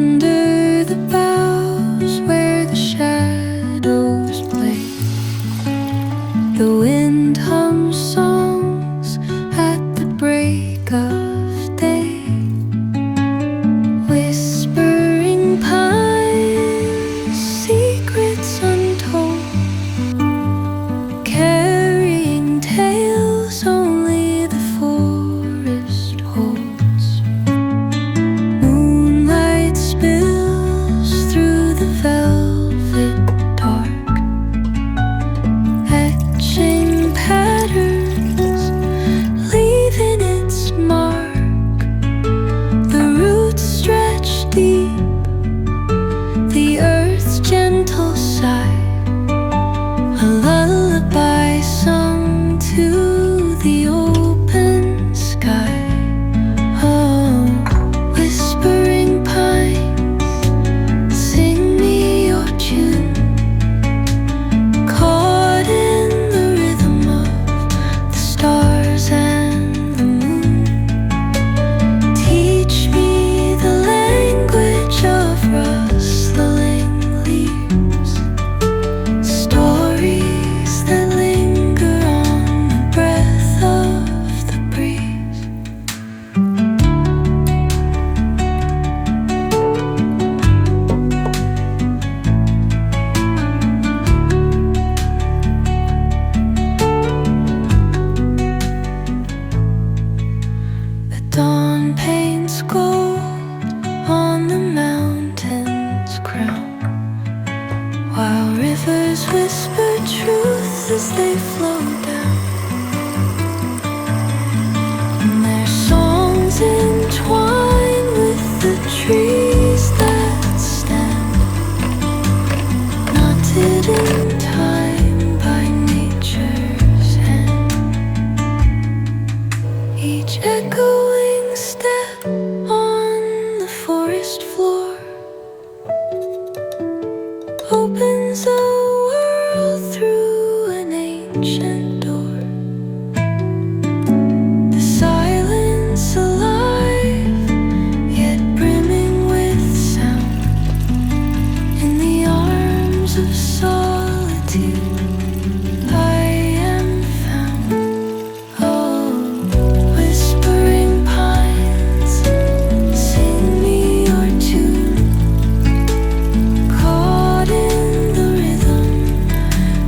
Under the boughs where the shadows play, the wind hums songs at the break of day. Whispering pines, secrets untold, carrying tales only the forest holds. Moonlight spills through the velvet dark, etching patterns, leaving its mark. The roots stretch deep, the earth's gentle sigh, a lullaby sung to the open sky. Oh, whispering pines, sing me your tune, caught in the rhythm of the stars and the moon. Teach me the language of rustling leaves, stories that linger on the breath of the breeze. The dawn paints gold on the mountain's crown, while rivers whisper truth as they flow down. And their songs entwine with the trees that stand, knotted in time by nature's hand. Each echoing step on the forest floor opens a world through an ancient door. The silence alive, yet brimming with sound. In the arms of solitude I am found. Oh, whispering pines, sing me your tune, caught in the rhythm,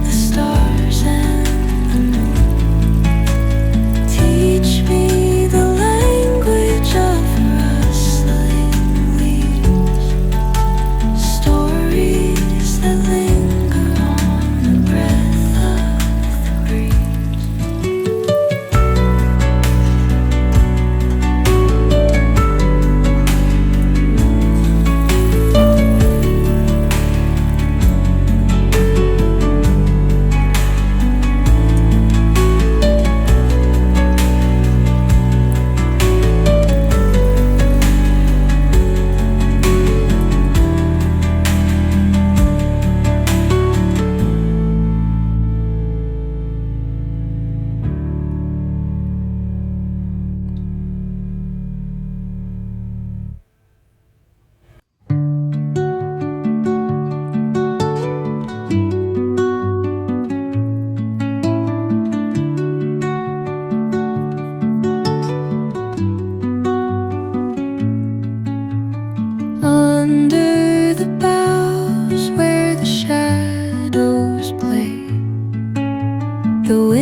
the stars and the moon. Teach me the language of rustling leaves, stories that linger on the breath of the breeze. Under the boughs where the shadows play, the wind